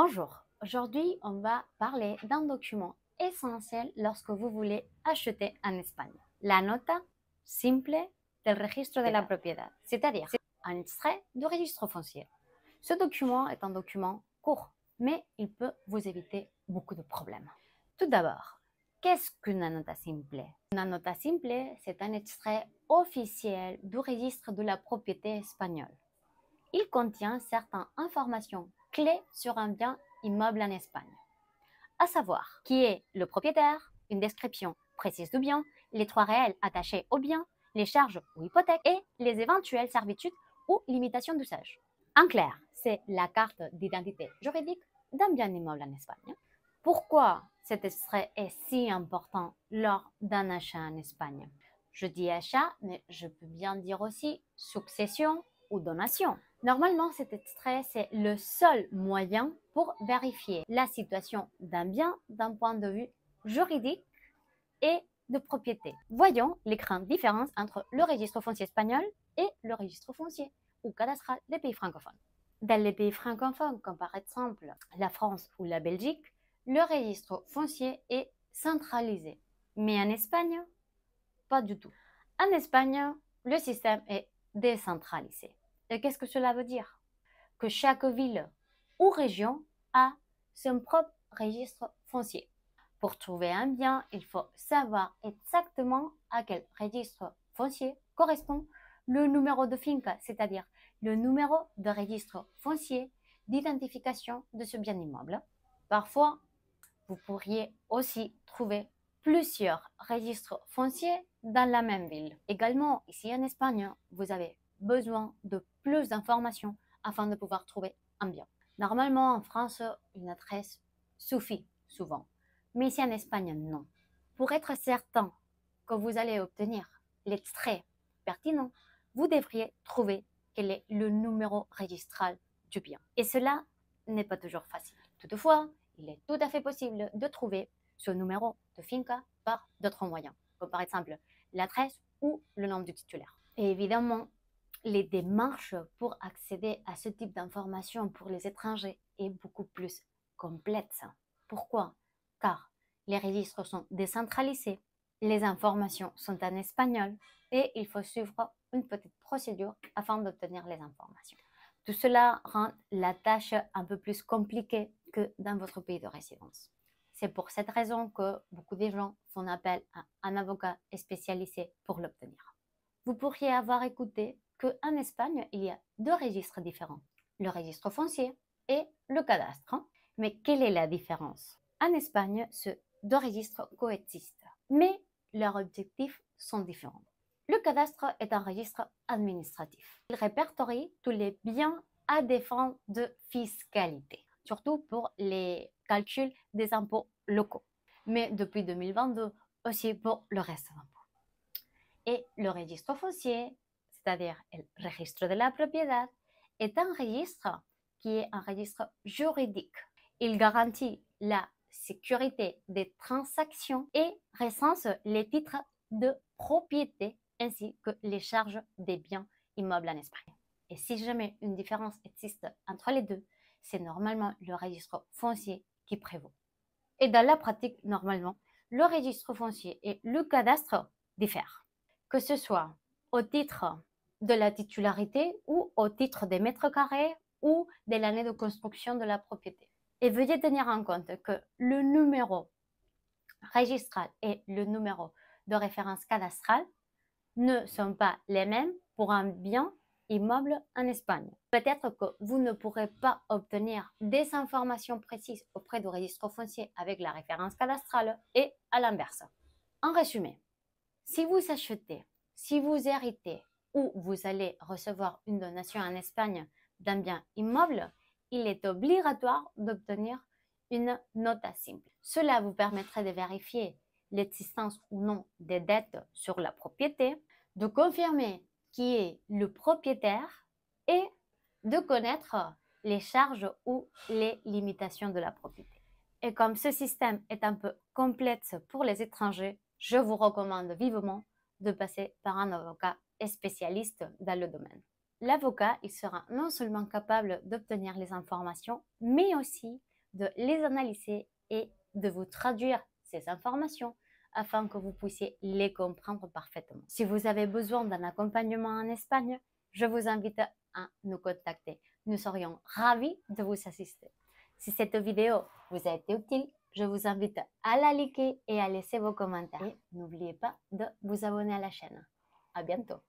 Bonjour, aujourd'hui on va parler d'un document essentiel lorsque vous voulez acheter en Espagne. La nota simple del registro de la propiedad, c'est-à-dire un extrait du registre foncier. Ce document est un document court, mais il peut vous éviter beaucoup de problèmes. Tout d'abord, qu'est-ce qu'une nota simple? Une nota simple, c'est un extrait officiel du registre de la propriété espagnole. Il contient certaines informations clés sur un bien immeuble en Espagne, à savoir qui est le propriétaire, une description précise du bien, les droits réels attachés au bien, les charges ou hypothèques et les éventuelles servitudes ou limitations d'usage. En clair, c'est la carte d'identité juridique d'un bien immeuble en Espagne. Pourquoi cet extrait est si important lors d'un achat en Espagne? Je dis achat, mais je peux bien dire aussi succession ou donation. Normalement, cet extrait, c'est le seul moyen pour vérifier la situation d'un bien d'un point de vue juridique et de propriété. Voyons les grandes différences entre le registre foncier espagnol et le registre foncier ou cadastral des pays francophones. Dans les pays francophones, comme par exemple la France ou la Belgique, le registre foncier est centralisé. Mais en Espagne, pas du tout. En Espagne, le système est décentralisé. Et qu'est-ce que cela veut dire? Que chaque ville ou région a son propre registre foncier. Pour trouver un bien, il faut savoir exactement à quel registre foncier correspond le numéro de finca, c'est-à-dire le numéro de registre foncier d'identification de ce bien immeuble. Parfois, vous pourriez aussi trouver plusieurs registres fonciers dans la même ville. Également, ici en Espagne, vous avez besoin de plus d'informations afin de pouvoir trouver un bien. Normalement, en France, une adresse suffit souvent, mais ici en Espagne, non. Pour être certain que vous allez obtenir l'extrait pertinent, vous devriez trouver quel est le numéro registral du bien. Et cela n'est pas toujours facile. Toutefois, il est tout à fait possible de trouver ce numéro de finca par d'autres moyens, comme par exemple l'adresse ou le nom du titulaire. Et évidemment, les démarches pour accéder à ce type d'informations pour les étrangers est beaucoup plus complexe. Pourquoi? Car les registres sont décentralisés, les informations sont en espagnol et il faut suivre une petite procédure afin d'obtenir les informations. Tout cela rend la tâche un peu plus compliquée que dans votre pays de résidence. C'est pour cette raison que beaucoup de gens font appel à un avocat spécialisé pour l'obtenir. Vous pourriez avoir écouté qu'en Espagne, il y a deux registres différents, le registre foncier et le cadastre. Mais quelle est la différence? En Espagne, ces deux registres coexistent, mais leurs objectifs sont différents. Le cadastre est un registre administratif. Il répertorie tous les biens à des fins de fiscalité, surtout pour les calculs des impôts locaux, mais depuis 2022 aussi pour le reste d'impôts. Et le registre foncier, c'est-à-dire le registre de la propriété, est un registre qui est un registre juridique. Il garantit la sécurité des transactions et recense les titres de propriété ainsi que les charges des biens immeubles en Espagne. Et si jamais une différence existe entre les deux, c'est normalement le registre foncier qui prévaut. Et dans la pratique, normalement, le registre foncier et le cadastre diffèrent, que ce soit au titre de la titularité ou au titre des mètres carrés ou de l'année de construction de la propriété. Et veuillez tenir en compte que le numéro registral et le numéro de référence cadastrale ne sont pas les mêmes pour un bien immeuble en Espagne. Peut-être que vous ne pourrez pas obtenir des informations précises auprès du registre foncier avec la référence cadastrale et à l'inverse. En résumé, si vous achetez, si vous héritez ou vous allez recevoir une donation en Espagne d'un bien immeuble, il est obligatoire d'obtenir une nota simple. Cela vous permettrait de vérifier l'existence ou non des dettes sur la propriété, de confirmer qui est le propriétaire et de connaître les charges ou les limitations de la propriété. Et comme ce système est un peu complexe pour les étrangers, je vous recommande vivement de passer par un avocat spécialiste dans le domaine. l'avocat, il sera non seulement capable d'obtenir les informations, mais aussi de les analyser et de vous traduire ces informations afin que vous puissiez les comprendre parfaitement. Si vous avez besoin d'un accompagnement en Espagne, je vous invite à nous contacter. Nous serions ravis de vous assister. Si cette vidéo vous a été utile, je vous invite à la liker et à laisser vos commentaires. Et n'oubliez pas de vous abonner à la chaîne. À bientôt.